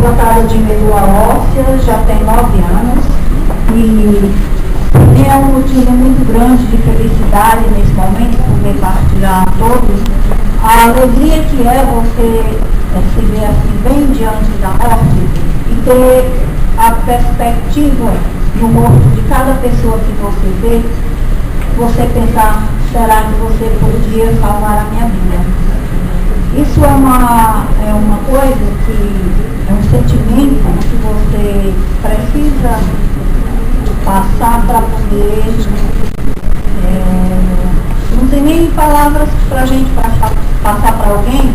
Transplantado de medula óssea, já tem 9 anos e é um motivo muito grande de felicidade nesse momento, poder partilhar a todos a alegria que é você se ver assim bem diante da morte e ter a perspectiva do morto de cada pessoa que você vê, você pensar, será que você podia salvar a minha vida? Isso é uma coisa que é um sentimento que você precisa passar para poder, não tem nem palavras para a gente passar para alguém,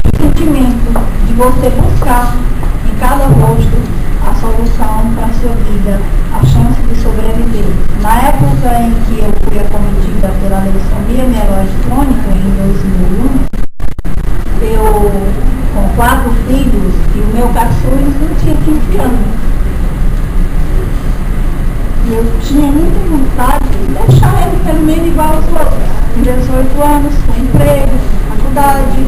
o sentimento de você buscar em cada rosto a solução para a sua vida, a chance de sobreviver. Na época em que eu fui acometida pela leucemia mieloide crônica, em 2001, eu, com 4 filhos, e o meu caçula não tinha 15 anos. E eu tinha muita vontade de deixar ele pelo menos igual aos outros. Com 18 anos, com emprego, faculdade.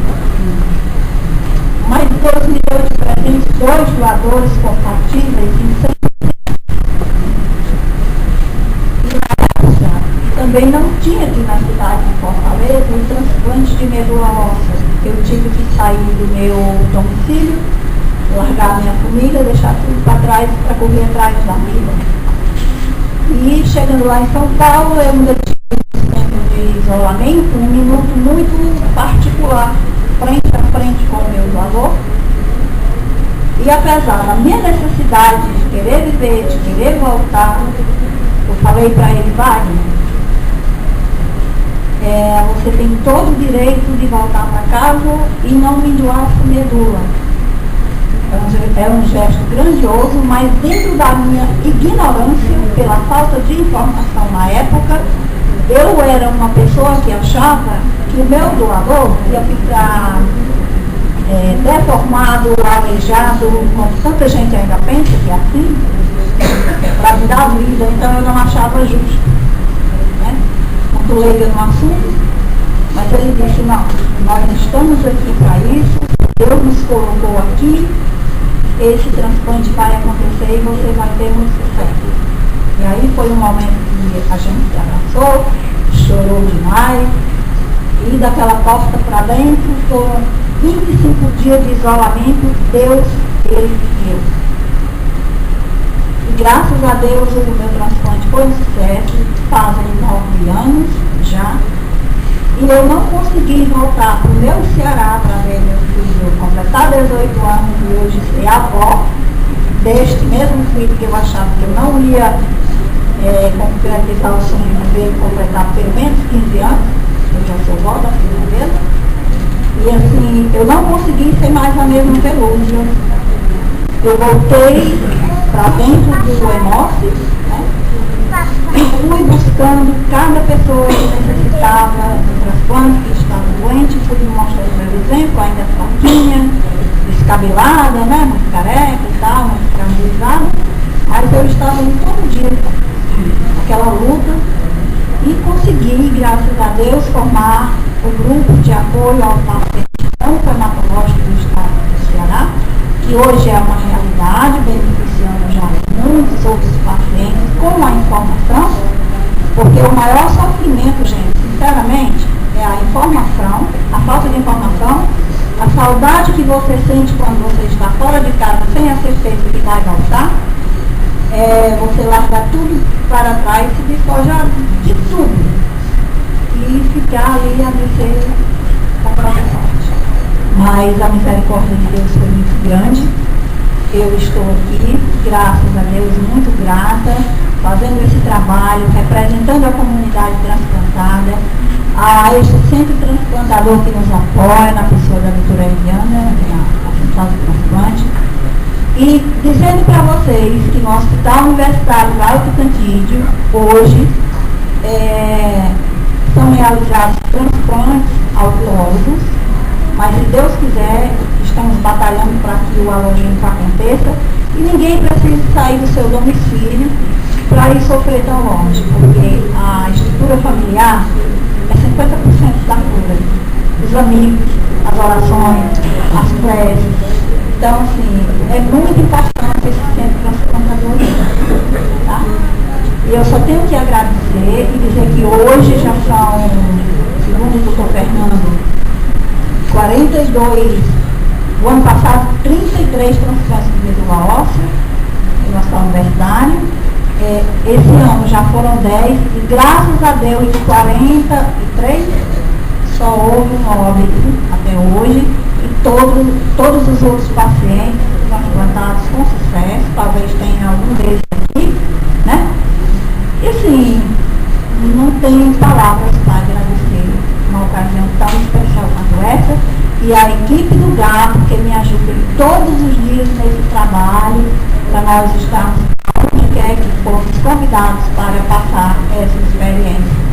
Mas Deus me deu de presente 2 doadores compatíveis em 100%. E na época, também não tinha aqui na cidade de Fortaleza um transplante de medula óssea. Eu tive que sair do meu domicílio, largar minha família, deixar tudo para trás para correr atrás da vida. E chegando lá em São Paulo, eu ainda tive um tempo de isolamento, um minuto muito particular, frente a frente com o meu doador. E apesar da minha necessidade de querer viver, de querer voltar, eu falei para ele, Wagner, você tem todo o direito de voltar para casa e não me doar essa medula. É um gesto grandioso, mas dentro da minha ignorância, pela falta de informação na época, eu era uma pessoa que achava que o meu doador ia ficar deformado, aleijado, como tanta gente ainda pensa que é assim, para me dar vida, então eu não achava justo. Né? Muito leiga no assunto, mas ele disse, não, nós estamos aqui para isso, Deus nos colocou aqui, esse transplante vai acontecer e você vai ter muito sucesso. E aí foi um momento que a gente se abraçou, chorou demais, e daquela porta para dentro foram 25 dias de isolamento, Deus, ele e eu. E graças a Deus o meu transplante foi um sucesso, fazem 9 anos já, e eu não consegui voltar para o meu Ceará para ver meu filho completar 18 anos e hoje ser avó deste mesmo filho que eu achava que eu não ia concretizar o sonho de ver ele completar pelo menos 15 anos, eu já sou avó da filha dele, e assim, eu não consegui ser mais a mesma Pelúcia. Eu voltei para dentro do Hemócio, né? E fui buscando cada pessoa que necessitava de transplante, que estava doente, fui mostrando o meu exemplo, ainda fraquinha, descabelada, né? Muito careca e tal, muito escravizada, mas eu estava indo todo dia naquela luta e consegui, graças a Deus, formar o grupo de apoio ao paciente oncohematológico do estado do Ceará, que hoje é uma realidade, beneficiando já muitos outros pacientes com a informação, porque o maior sofrimento, gente, sinceramente, é a informação, a falta de informação, a saudade que você sente quando você está fora de casa sem a certeza que vai voltar, você largar tudo para trás, se despojar de tudo e ficar ali a descer da própria sorte. Mas a misericórdia de Deus foi muito grande. Eu estou aqui, graças a Deus, muito grata, fazendo esse trabalho, representando a comunidade transplantada, a este centro transplantador que nos apoia, na pessoa da doutora Eliana, a central de transplante, e dizendo para vocês que no Hospital Universitário Alto Cantídio, hoje, são realizados transplantes autólogos, mas se Deus quiser, estamos batalhando para que o alojamento aconteça e ninguém precisa sair do seu domicílio para ir sofrer tão longe, porque a estrutura familiar é 50% da cura. Os amigos, as orações, as preces. Então, assim, é muito importante esse centro transplantador, tá? E eu só tenho que agradecer e dizer que hoje já são, segundo o doutor Fernando, 42, o ano passado 33 transplantes de medula óssea em nossa universidade. Esse ano já foram 10 e graças a Deus de 43 só houve um óbito até hoje e todos os outros pacientes transplantados com sucesso, talvez tenha algum deles aqui, né? E assim, não tenho palavras para agradecer uma ocasião tão especial quanto essa e a equipe do GAP que me ajuda todos os dias nesse trabalho para nós estarmos onde quer que fomos convidados para passar essa experiência.